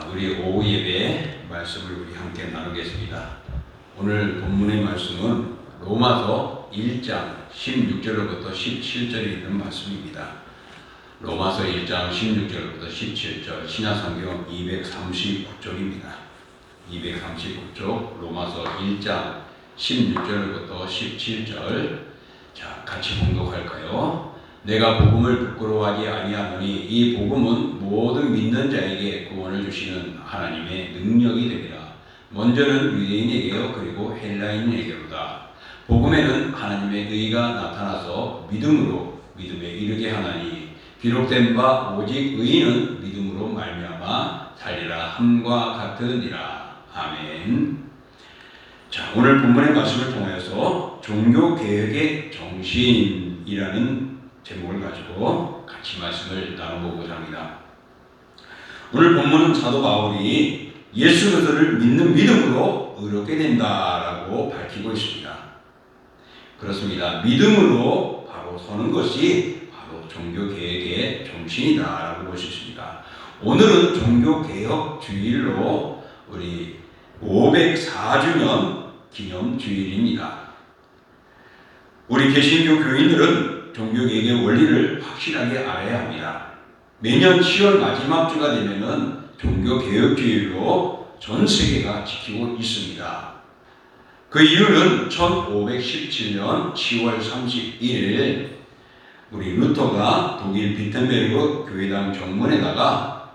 자, 우리 오후 예배 말씀을 우리 함께 나누겠습니다. 오늘 본문의 말씀은 로마서 1장 16절로부터 17절에 있는 말씀입니다. 로마서 1장 16절부터 17절, 신약성경 239쪽입니다. 239쪽 로마서 1장 16절부터 17절. 자, 같이 봉독할까요? 내가 복음을 부끄러워하지 아니하노니 이 복음은 모든 믿는 자에게 구원을 주시는 하나님의 능력이 됩니다. 먼저는 유대인에게요, 그리고 헬라인에게로다. 복음에는 하나님의 의가 나타나서 믿음으로 믿음에 이르게 하나니 기록된 바 오직 의인은 믿음으로 말미암아 살리라 함과 같으니라. 아멘. 자, 오늘 본문의 말씀을 통하여서 종교개혁의 정신이라는 제목을 가지고 같이 말씀을 나눠보고자 합니다. 오늘 본문은 사도 바울이 예수 그리스도를 믿는 믿음으로 의롭게 된다라고 밝히고 있습니다. 그렇습니다. 믿음으로 바로 서는 것이 바로 종교개혁의 정신이다라고 볼 수 있습니다. 오늘은 종교개혁 주일로 우리 504주년 기념 주일입니다. 우리 개신교 교인들은 종교개혁의 원리를 확실하게 알아야 합니다. 매년 10월 마지막 주가 되면은 종교개혁주일로 전 세계가 지키고 있습니다. 그 이유는 1517년 10월 31일 우리 루터가 독일 비텐베르그 교회당 정문에다가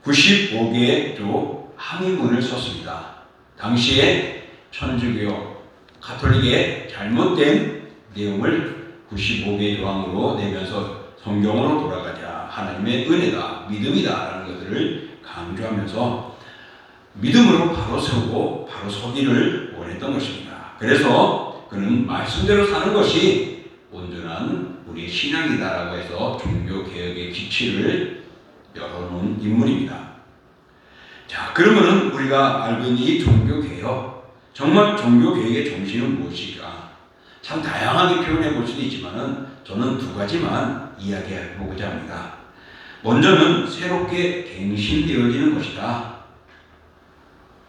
95개의 조 항의문을 썼습니다. 당시에 천주교 가톨릭의 잘못된 내용을 95개의 조항으로 내면서 성경으로 돌아가자, 하나님의 은혜다, 믿음이다 라는 것들을 강조하면서 믿음으로 바로 세우고 바로 서기를 원했던 것입니다. 그래서 그는 말씀대로 사는 것이 온전한 우리 신앙이다라고 해서 종교개혁의 기치를 열어놓은 인물입니다. 자, 그러면은 우리가 알고 있는 이 종교개혁, 정말 종교개혁의 정신은 무엇일까? 참 다양하게 표현해 볼 수도 있지만은 저는 두 가지만 이야기해 보고자 합니다. 먼저는 새롭게 갱신되어지는 것이다,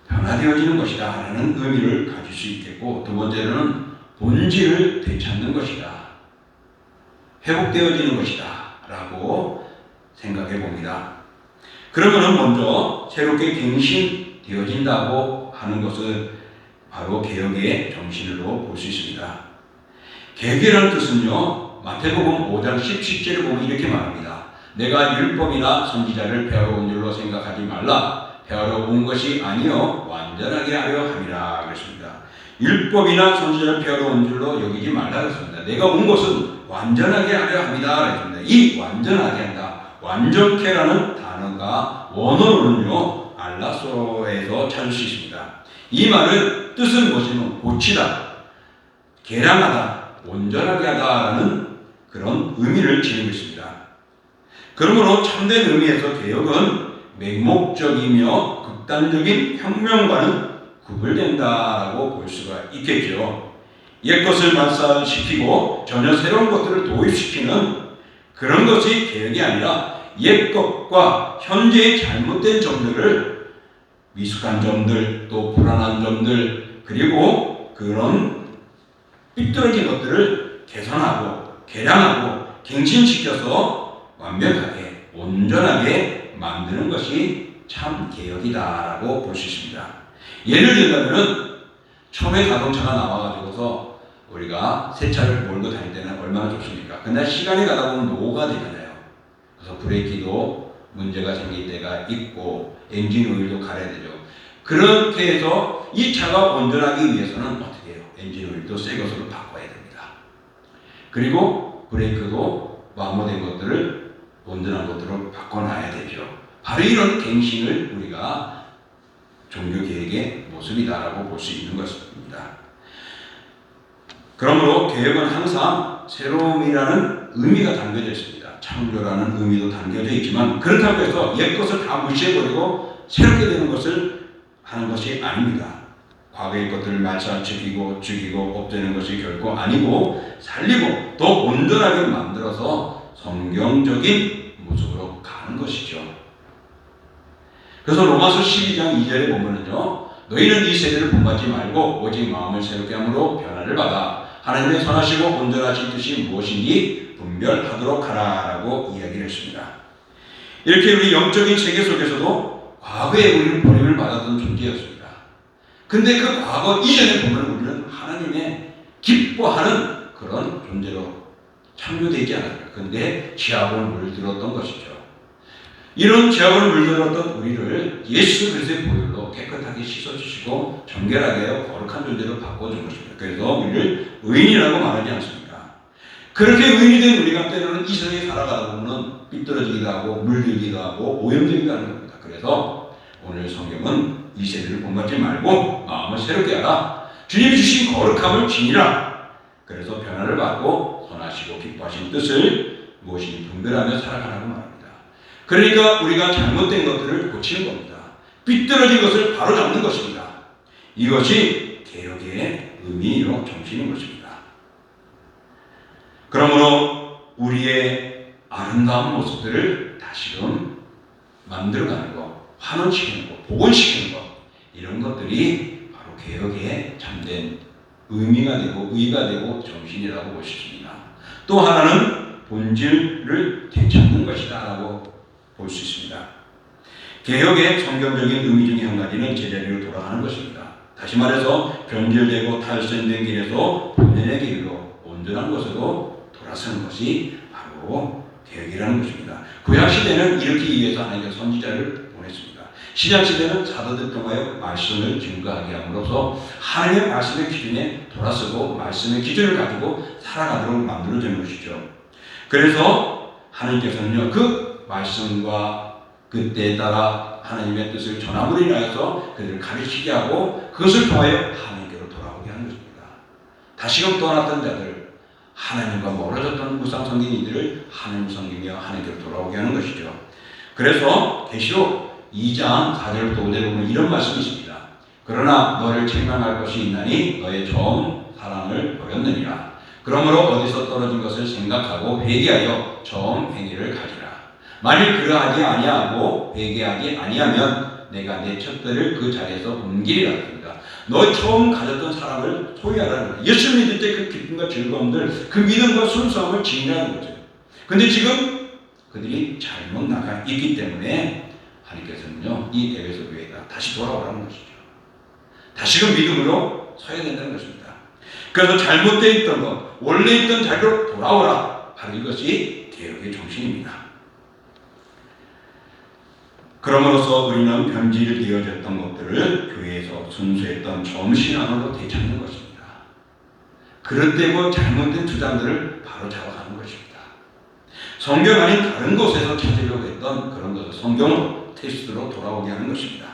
변화되어지는 것이다 라는 의미를 가질 수 있겠고, 두 번째는 본질을 되찾는 것이다, 회복되어지는 것이다 라고 생각해 봅니다. 그러면은 먼저 새롭게 갱신되어진다고 하는 것은 바로 개혁의 정신으로 볼 수 있습니다. 개혁이라는 뜻은요, 마태복음 5장 17절에 보면 이렇게 말합니다. 내가 율법이나 선지자를 폐하러 온 줄로 생각하지 말라. 폐하러 온 것이 아니요 완전하게 하려 함이라 그랬습니다. 율법이나 선지자를 폐하러 온 줄로 여기지 말라 그랬습니다. 내가 온 것은 완전하게 하려 합니다 그랬습니다. 이 완전하게 한다, 완전케라는 단어가 원어로는요 알라소에서 찾을 수 있습니다. 이 말은 뜻은 무엇이냐면 고치다, 개량하다, 온전하게 하다라는 그런 의미를 지니고 있습니다. 그러므로 참된 의미에서 개혁은 맹목적이며 극단적인 혁명과는 구별된다라고 볼 수가 있겠죠. 옛것을 말살시키고 전혀 새로운 것들을 도입시키는 그런 것이 개혁이 아니라 옛것과 현재의 잘못된 점들을, 미숙한 점들, 또 불안한 점들, 그리고 그런 삐뚤어진 것들을 개선하고 개량하고 갱신시켜서 완벽하게 온전하게 만드는 것이 참 개혁이다라고 볼 수 있습니다. 예를 들자면 처음에 자동차가 나와가지고서 우리가 새 차를 몰고 다닐 때는 얼마나 좋습니까? 근데 시간이 가다 보면 노후가 되잖아요. 그래서 브레이크도 문제가 생길 때가 있고 엔진 오일도 갈아야 되죠. 그렇게 해서 이 차가 온전하기 위해서는 어떻게 해요? 엔진 오일도 새 것으로 바꿔야 됩니다. 그리고 브레이크도 마모된 것들을 온전한 것들로 바꿔놔야 되죠. 바로 이런 갱신을 우리가 종교개혁의 모습이다라고 볼 수 있는 것입니다. 그러므로 개혁은 항상 새로움이라는 의미가 담겨져 있습니다. 창조라는 의미도 담겨져 있지만, 그렇다고 해서 옛것을 다 무시해버리고 새롭게 되는 것을 하는 것이 아닙니다. 과거의 것들을 말살시키고 죽이고 없애는 것이 결코 아니고, 살리고 더 온전하게 만들어서 성경적인 모습으로 가는 것이죠. 그래서 로마서 12장 2절에 보면은요, 너희는 이 세대를 본받지 말고 오직 마음을 새롭게 함으로 변화를 받아 하나님의 선하시고 온전하신 뜻이 무엇인지 분별하도록 하라라고 이야기를 했습니다. 이렇게 우리 영적인 세계 속에서도 과거에 우리는 버림을 받았던 존재였습니다. 근데 그 과거 이전에 보면 우리는 하나님의 기뻐하는 그런 존재로 창조되지 않았습니다. 근데 지하본을 물들었던 것이죠. 이런 지하본을 물들었던 우리를 예수 그리스도의 보혈로 깨끗하게 씻어주시고 정결하게 하여 거룩한 존재로 바꿔준 것입니다. 그래서 우리를 의인이라고 말하지 않습니다. 그렇게 의인이 된 우리가 때로는 이 세상에 살아가다 보면 삐뚤어지기도 하고 물들기도 하고 오염되기도 하는 겁니다. 그래서 오늘 성경은 이 세대를 본받지 말고 마음을 새롭게 하라. 주님이 주신 거룩함을 지니라. 그래서 변화를 받고 선하시고 기뻐하신 뜻을 무엇인지 분별하며 살아가라고 말합니다. 그러니까 우리가 잘못된 것들을 고치는 겁니다. 삐뚤어진 것을 바로잡는 것입니다. 이것이 개혁의 의미로 정신인 것입니다. 그러므로 우리의 아름다운 모습들을 다시금 만들어가는 것, 환원시키는 것, 복원시키는 것, 이런 것들이 바로 개혁의 참된 의미가 되고 의의가 되고 정신이라고 볼 수 있습니다. 또 하나는 본질을 되찾는 것이다 라고 볼 수 있습니다. 개혁의 성경적인 의미 중에 한 가지는 제자리로 돌아가는 것입니다. 다시 말해서 변질되고 탈선된 길에서 본연의 길로 온전한 것으로 돌아서는 것이 바로 개혁이라는 것입니다. 구약시대는 이렇게 위해서 하나님께서 선지자를 보냈습니다. 신약시대는 사도들 통하여 말씀을 증거하게 함으로써 하나님의 말씀의 기준에 돌아서고 말씀의 기준을 가지고 살아가도록 만들어진 것이죠. 그래서 하나님께서는요, 그 말씀과 그 때에 따라 하나님의 뜻을 전함으로 인하여서 그들을 가르치게 하고 그것을 통하여 하나님께로 돌아오게 하는 것입니다. 다시금 떠났던 자들, 하나님과 멀어졌던 우상 성경이들을 하나님 섬기며 하나님께로 돌아오게 하는 것이죠. 그래서 계시록 2장 4절부터 5절에 보면 이런 말씀이 있습니다. 그러나 너를 책망할 것이 있나니 너의 처음 사랑을 버렸느니라. 그러므로 어디서 떨어진 것을 생각하고 회개하여 처음 행위를 가지라. 만일 그러하지 아니하고 회개하지 아니하면 내가 내 첩들을 그 자리에서 옮기리라 합니다. 너 처음 가졌던 사랑을 소유하라는 거예요. 예수 믿을 때 그 기쁨과 즐거움들, 그 믿음과 순수함을 지니라는 거죠. 근데 지금 그들이 잘못 나가 있기 때문에 하나님께서는요, 이 에베소 교회가 다시 돌아오라는 것이죠. 다시금 믿음으로 서야 된다는 것입니다. 그래서 잘못되어 있던 것, 원래 있던 자리로 돌아오라. 바로 이것이 개혁의 정신입니다. 그럼으로써 우리는 변질되어졌던 것들을 교회에서 순수했던 처음 신앙으로 되찾는 것입니다. 그릇되고 잘못된 주장들을 바로 잡아가는 것입니다. 성경 아닌 다른 곳에서 찾으려고 했던 그런 것을 성경으로 테스트로 돌아오게 하는 것입니다.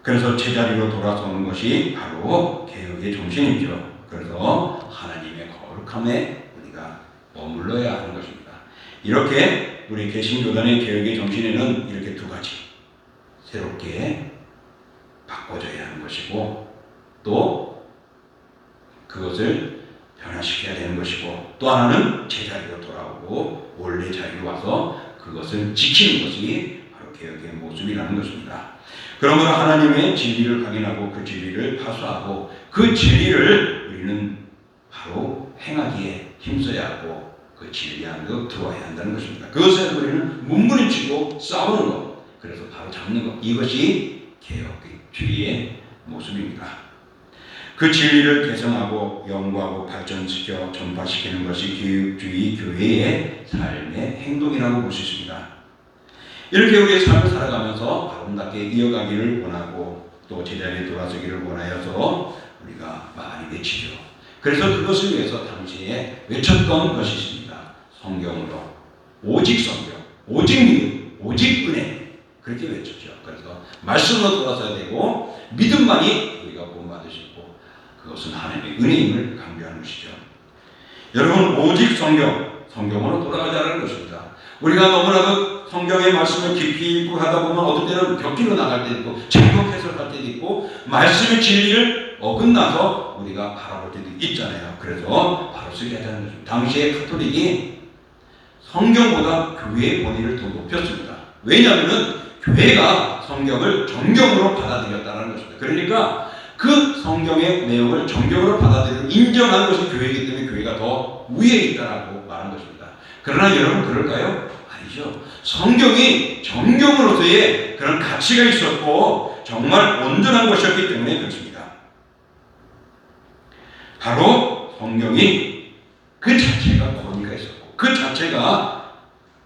그래서 제자리로 돌아서는 것이 바로 개혁의 정신이죠. 그래서 하나님의 거룩함에 우리가 머물러야 하는 것입니다. 이렇게 우리 개신교단의 개혁의 정신에는 이렇게 두 가지 새롭게 바꿔줘야 하는 것이고 또 그것을 변화시켜야 되는 것이고 또 하나는 제자리로 돌아오고 원래 자리로 와서 그것을 지키는 것이 바로 개혁의 모습이라는 것입니다. 그러므로 하나님의 진리를 확인하고 그 진리를 파수하고 그 진리를 우리는 바로 행하기에 힘써야 하고 그 진리 안으로 들어와야 한다는 것입니다. 그것에 우리는 문부리치고 싸우는 것, 그래서 바로 잡는 것, 이것이 개혁주의의 모습입니다. 그 진리를 개성하고 연구하고 발전시켜 전파시키는 것이 개혁주의 교회의 삶의 행동이라고 볼 수 있습니다. 이렇게 우리의 삶을 살아가면서 아름답게 이어가기를 원하고 또 제자리에 돌아서기를 원하여서 우리가 많이 외치죠. 그래서 그것을 위해서 당시에 외쳤던 것이 있습니다. 성경으로 오직 성경, 오직 믿음, 오직 은혜 그렇게 외쳤죠. 그래서 말씀으로 돌아서야 되고 믿음만이 우리가 구원받을 수 있고 그것은 하나님의 은혜임을 강조하는 것이죠. 여러분 오직 성경으로 돌아가자는 것입니다. 우리가 너무나도 성경의 말씀을 깊이 읽고 하다 보면 어떤 때는 벽지로 나갈 때도 있고 잘못 해석할 때도 있고 말씀의 진리를 어긋나서 우리가 바라볼 때도 있잖아요. 그래서 바로 쓰게 하자는 것입니다. 당시에 가톨릭이 성경보다 교회의 권위를 더 높였습니다. 왜냐하면 교회가 성경을 정경으로 받아들였다는 것입니다. 그러니까 그 성경의 내용을 정경으로 받아들이고 인정한 것이 교회이기 때문에 교회가 더 위에 있다라고 말한 것입니다. 그러나 여러분 그럴까요? 아니죠. 성경이 정경으로서의 그런 가치가 있었고 정말 온전한 것이었기 때문에 그렇습니다. 바로 성경이 그 자체가 권위가 있었고 그 자체가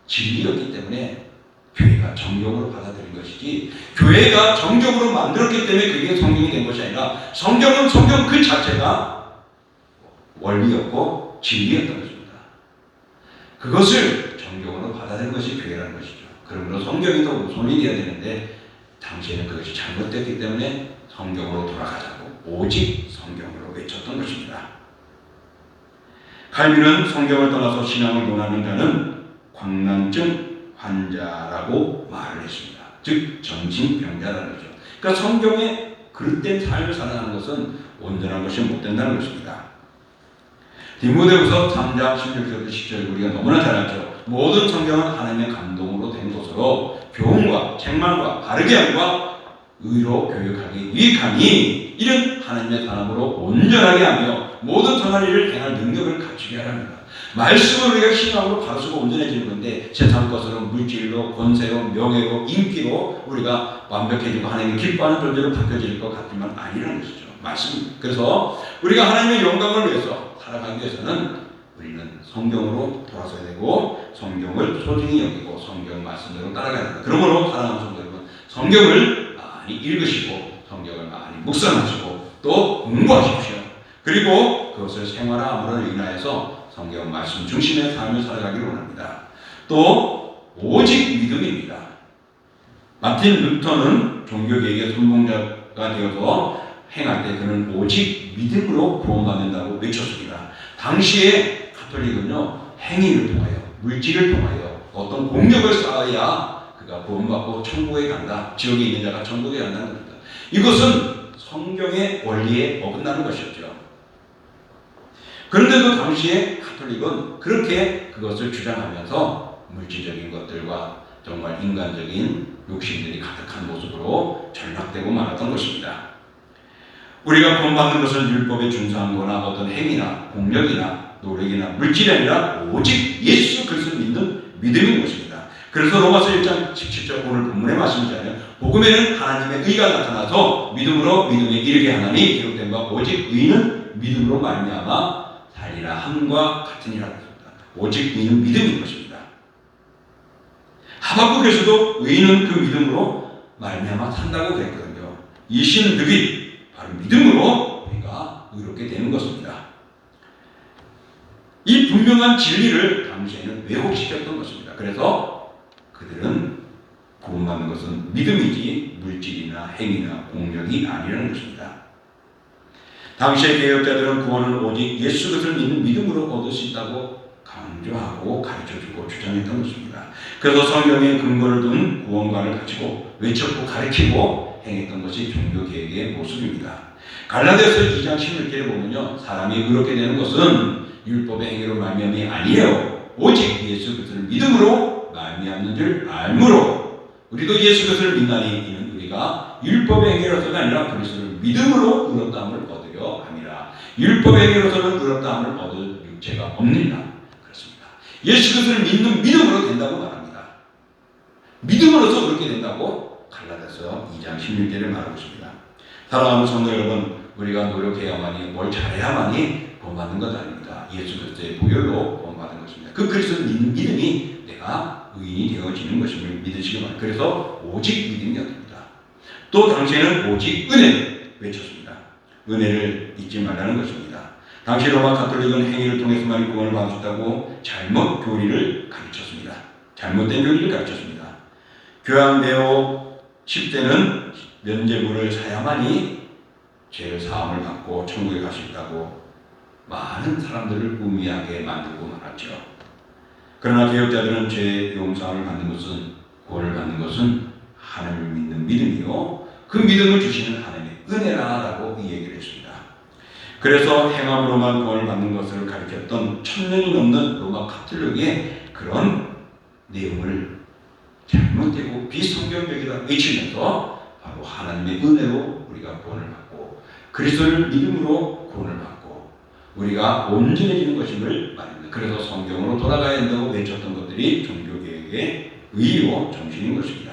진리였기 때문에 교회가 정경으로 받아들인 것이지 교회가 정경으로 만들었기 때문에 그게 성경이 된 것이 아니라 성경은 성경 그 자체가 원리였고 진리였던 것입니다. 그것을 정경으로 받아들인 것이 교회라는 것이죠. 그러므로 성경이 더 우선이 되어야 되는데 당시에는 그것이 잘못됐기 때문에 성경으로 돌아가자고 오직 성경으로 외쳤던 것입니다. 칼빈은 성경을 떠나서 신앙을 논하는 자는 광난증 환자라고 말을 했습니다. 즉 정신병자라는 거죠. 그러니까 성경에 그릇된 삶을 살아가는 것은 온전한 것이 못 된다는 것입니다. 디모데후서 3장 16절부터 10절 우리가 너무나 잘 알죠. 모든 성경은 하나님의 감동으로 된 것으로 교훈과 책망과 바르게 함과 의로 교육하기 유익하니 이는 하나님의 사람으로 온전하게 하며 모든 선한 일을 행할 능력을 갖추게 하랍니다. 말씀을 우리가 신앙으로 바로쓰고 온전해지는 건데 세상 것으로 물질로 권세로 명예로 인기로 우리가 완벽해지고 하나님이 기뻐하는 존재로 바뀌어질 것 같지만 아니라는 것이죠. 말씀. 그래서 우리가 하나님의 영광을 위해서 살아가기 위해서는 우리는 성경으로 돌아서야 되고 성경을 소중히 여기고 성경 말씀대로 따라가야 된다. 그러므로 사랑하는 성도 여러분, 성경을 많이 읽으시고 성경을 많이 묵상하시고 또 공부하십시오. 그리고 그것을 생활함으로 인하여서 성경 말씀 중심의 삶을 살아가기를 원합니다. 또 오직 믿음입니다. 마틴 루터는 종교개혁의 선봉자가 되어서 행할 때 그는 오직 믿음으로 구원받는다고 외쳤습니다. 당시에 가톨릭은요 행위를 통하여 물질을 통하여 어떤 공력을 쌓아야 그가 구원받고 천국에 간다. 지옥에 있는 자가 천국에 간다는 겁니다. 이것은 성경의 원리에 어긋나는 것이었죠. 그런데도 당시에 가톨릭은 그렇게 그것을 주장하면서 물질적인 것들과 정말 인간적인 욕심들이 가득한 모습으로 전락되고 말았던 것입니다. 우리가 구원받는 것은 율법에 준수한 거나 어떤 행위나 공력이나 노력이나 물질이 아니라 오직 예수 그리스도를 믿는 믿음인 것입니다. 그래서 로마서 1장 17절 오늘 본문의 말씀이잖아요. 복음에는 하나님의 의가 나타나서 믿음으로 믿음에 이르게 하나니 기록된 바 오직 의는 믿음으로 말미암아 살리라 함과 같으니라고 했습니다. 오직 의는 믿음인 것입니다. 하박국에서도 의는 그 믿음으로 말미암아 산다고 그랬거든요. 이 신득이 바로 믿음으로 우리가 의롭게 되는 것입니다. 이 분명한 진리를 당시에는 왜곡시켰던 것입니다. 그래서 그들은 구원받는 것은 믿음이지 물질이나 행위나 공력이 아니라는 것입니다. 당시의 개혁자들은 구원을 오직 예수 그리스도를 믿는 믿음으로 얻을 수 있다고 강조하고 가르쳐주고 주장했던 것입니다. 그래서 성경의 근거를 둔 구원관을 가지고 외쳤고 가르치고 행했던 것이 종교개혁의 모습입니다. 갈라디아서 2장 16절에 보면요, 사람이 의롭게 되는 것은 율법의 행위로 말미암이 아니에요. 오직 예수 그리스도를 믿음으로 말미암는 줄 알므로 우리도 예수 그리스도를 믿나니 이는 우리가 율법의 행위로서가 아니라 그리스도를 믿음으로 의롭다함을 얻으려 함이라. 율법의 행위로서는 의롭다함을 얻을 육체가 없느니라. 그렇습니다. 예수 그리스도를 믿는 믿음으로 된다고 말합니다. 믿음으로서 그렇게 된다고 갈라디아서 2장 16절에 말하고 있습니다. 사랑하는 성도 여러분, 우리가 노력해야만이 뭘 잘해야만이 구원받는 것 아닙니다. 예수 그리스도의 보혈로 구원받는 것입니다. 그 그리스도를 믿는 믿음이 내가 의인이 되어지는 것임을 믿으시기 바랍니다. 그래서 오직 믿음이었습니다. 또 당시에는 오직 은혜 외쳤습니다. 은혜를 잊지 말라는 것입니다. 당시 로마 가톨릭은 행위를 통해서만 구원을 받을 수 있다고 잘못 교리를 가르쳤습니다. 잘못된 교리를 가르쳤습니다. 교황 네오 10세는 면죄부를 사야만이 죄를 사함을 받고 천국에 갈 수 있다고 많은 사람들을 우미하게 만들고 말았죠. 그러나 개혁자들은 죄 용서함을 받는 것은, 구원을 받는 것은 하나님을 믿는 믿음이요, 그 믿음을 주시는 하나님의 은혜라라고 이 얘기를 했습니다. 그래서 행함으로만 구원을 받는 것을 가르쳤던 1000년이 넘는 로마 가톨릭의 그런 내용을 잘못되고 비성경적이다 외치면서 바로 하나님의 은혜로 우리가 구원을 받고 그리스도를 믿음으로 구원을 받고 우리가 온전해지는 것임을 말합니다. 그래서 성경으로 돌아가야 한다고 외쳤던 것들이 종교개혁의 의요 정신인 것입니다.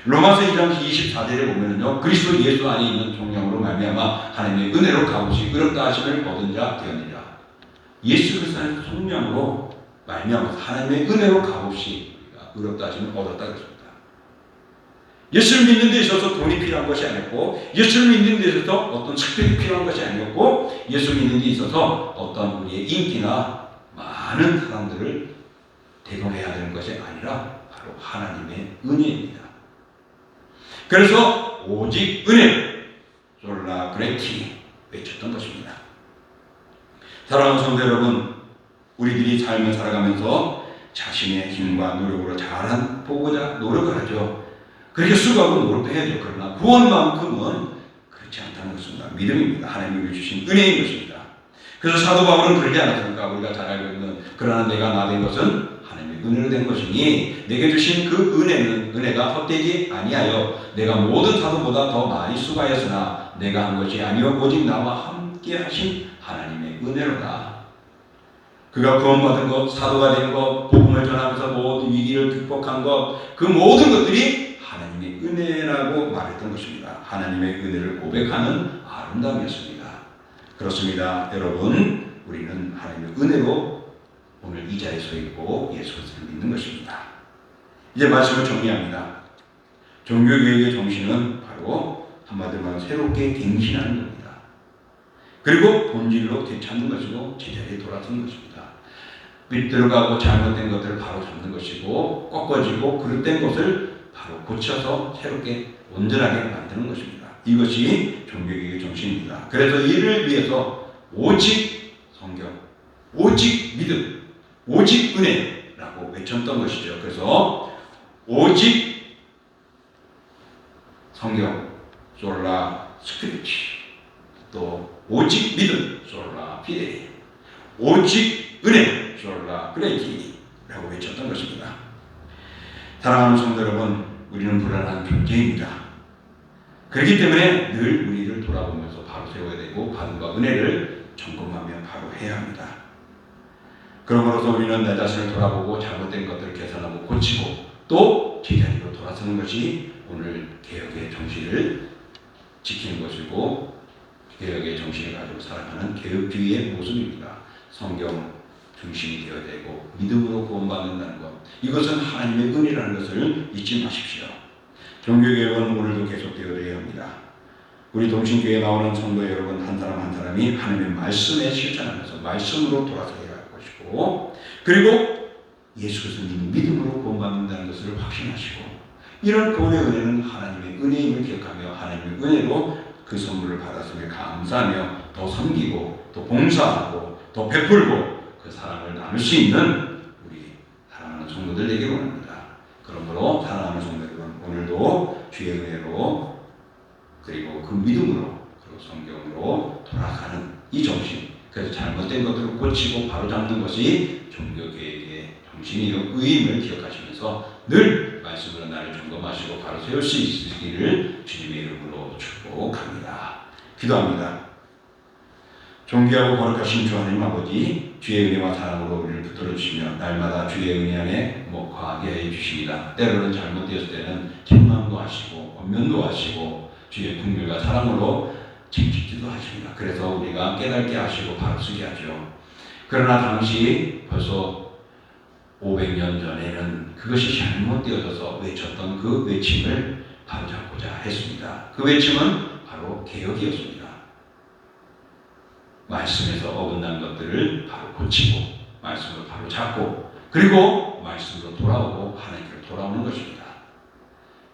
로마서 2장 24절에 보면은요, 그리스도 예수 안에 있는 종량으로 말미암아 하나님의 은혜로 값없이 의롭다 하심을 얻은 자 되었느니라. 예수 그리스도 안에서 종량으로 말미암아서 하나님의 은혜로 값없이 의롭다 하심을 얻었다 그랬습니다. 예수를 믿는 데 있어서 돈이 필요한 것이 아니었고, 예수를 믿는 데 있어서 어떤 특별히 필요한 것이 아니었고, 예수 믿는 데 있어서 어떤 우리의 인기나 많은 사람들을 대동해야 되는 것이 아니라 바로 하나님의 은혜입니다. 그래서 오직 은혜, 솔라 그레티 외쳤던 것입니다. 사랑하는 성도 여러분, 우리들이 삶을 살아가면서 자신의 힘과 노력으로 잘한 보고자 노력을 하죠. 그렇게 수고하고 노력도 해야죠. 그러나 구원만큼은 그렇지 않다는 것입니다. 믿음입니다. 하나님이 주신 은혜인 것입니다. 그래서 사도 바울은 그러지 않았습니까? 우리가 잘 알고 있는 그러나 내가 나 된 것은 하나님의 은혜로 된 것이니 내게 주신 그 은혜가 헛되지 아니하여 내가 모든 사도보다 더 많이 수고하였으나 내가 한 것이 아니요 오직 나와 함께 하신 하나님의 은혜로다. 그가 구원받은 것, 사도가 된 것, 복음을 전하면서 모든 위기를 극복한 것, 그 모든 것들이 하나님의 은혜라고 말했던 것입니다. 하나님의 은혜를 고백하는 아름다움이었습니다. 그렇습니다. 여러분, 우리는 하나님의 은혜로 오늘 이 자리에 서 있고 예수 그리스도를 믿는 것입니다. 이제 말씀을 정리합니다. 종교개혁의 정신은 바로 한마디로 말하면 새롭게 갱신하는 겁니다. 그리고 본질로 되찾는 것이고 제자리에 돌아서는 것입니다. 빗들어가고 잘못된 것들을 바로 잡는 것이고 꺾어지고 그릇된 것을 바로 고쳐서 새롭게 온전하게 만드는 것입니다. 이것이 종교개혁의 정신입니다. 그래서 이를 위해서 오직 성경, 오직 믿음, 오직 은혜라고 외쳤던 것이죠. 그래서 오직 성경, 솔라 스크립트, 또 오직 믿음, 솔라 피데, 오직 은혜, 솔라 그레이티라고 외쳤던 것입니다. 사랑하는 성도 여러분, 우리는 불안한 존재입니다. 그렇기 때문에 늘 우리를 돌아보면서 바로 세워야 되고 받음과 은혜를 점검하며 바로 해야 합니다. 그러므로서 우리는 내 자신을 돌아보고 잘못된 것들을 개선하고 고치고 또 제자리로 돌아서는 것이 오늘 개혁의 정신을 지키는 것이고 개혁의 정신을 가지고 살아가는 개혁주의의 모습입니다. 성경 중심이 되어야 되고 믿음으로 구원받는다는 것, 이것은 하나님의 은혜라는 것을 잊지 마십시오. 종교개혁은 오늘도 계속되어야 합니다. 우리 동신교회에 나오는 성도 여러분 한 사람 한 사람이 하나님의 말씀에 실천하면서 말씀으로 돌아서야 할 것이고, 그리고 예수 그리스도를 믿음으로 구원받는다는 것을 확신하시고, 이런 구원의 은혜는 하나님의 은혜임을 기억하며 하나님의 은혜로 그 선물을 받았음에 감사하며 더 섬기고 또 봉사하고 더 베풀고 그 사랑을 나눌 수 있는 우리 사랑하는 성도들 되기를 원합니다. 그러므로 사랑하는 성도 여러분, 오늘도 주의 은혜로 그리고 그 믿음으로 그리고 성경으로 돌아가는 이 정신, 그래서 잘못된 것들을 고치고 바로잡는 것이 종교개혁의 정신이요 의임을 기억하시면서 늘 말씀으로 나를 점검하시고 바로 세울 수 있으시기를 주님의 이름으로 축복합니다. 기도합니다. 존귀하고 거룩하신 주 하나님 아버지, 주의 은혜와 사랑으로 우리를 붙들어 주시며 날마다 주의 은혜 안에 거하게 해 주십니다. 때로는 잘못되었을 때는 책망도 하시고 언면도 하시고 주의 긍휼과 사랑으로 징집지도 하십니다. 그래서 우리가 깨닫게 하시고 바로 쓰게 하죠. 그러나 당시 벌써 500년 전에는 그것이 잘못되어져서 외쳤던 그 외침을 바로잡고자 했습니다. 그 외침은 바로 개혁이었습니다. 말씀에서 어긋난 것들을 바로 고치고 말씀으로 바로 잡고 그리고 말씀으로 돌아오고 하나님께로 돌아오는 것입니다.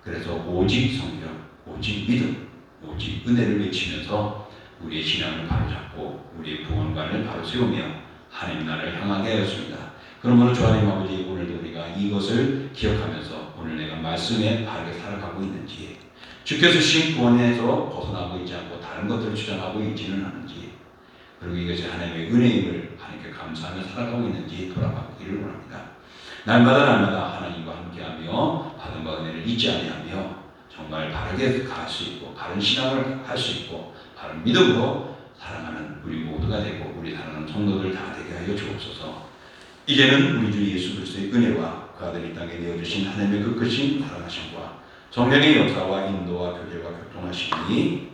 그래서 오직 성경, 오직 믿음, 오직 은혜를 외치면서 우리의 신앙을 바로 잡고 우리의 구원관을 바로 세우며 하나님 나라를 향하게 하였습니다. 그러므로 주 하나님 아버지, 오늘도 우리가 이것을 기억하면서 오늘 내가 말씀에 바르게 살아가고 있는지, 주께서 주신 구원에서 벗어나고 있지 않고 다른 것들을 주장하고 있지는 않은지, 그리고 이것이 하나님의 은혜임을 하나님께 감사하며 살아가고 있는지 돌아보기를 원합니다. 날마다 하나님과 함께하며 잊지 아니하며 정말 바르게 갈 수 있고 바른 신앙을 할 수 있고 바른 믿음으로 살아가는 우리 모두가 되고 우리 사랑하는 성도들 다 되게 하여 주옵소서. 이제는 우리 주 예수 그리스도의 은혜와 그 아들 이 땅에 내어주신 하나님의 그 크신 사랑하심과 성령의 역사와 인도와 교제와 교통하심이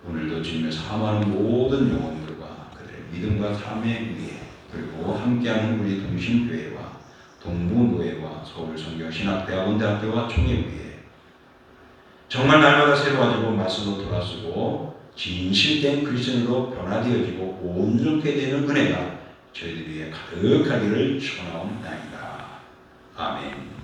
오늘도 주님을 사모하는 모든 영혼들과 그들의 믿음과 삶의 위에 그리고 함께하는 우리 동신교회와 동부노회와 서울성경신학대학원 대학교와 총회위에 정말 날마다 새로워지고 말씀으로 돌아서고 진실된 그리스도인으로 변화되어지고 온전케 되는 은혜가 저희들 위해 가득하기를 축원하옵나이다. 아멘.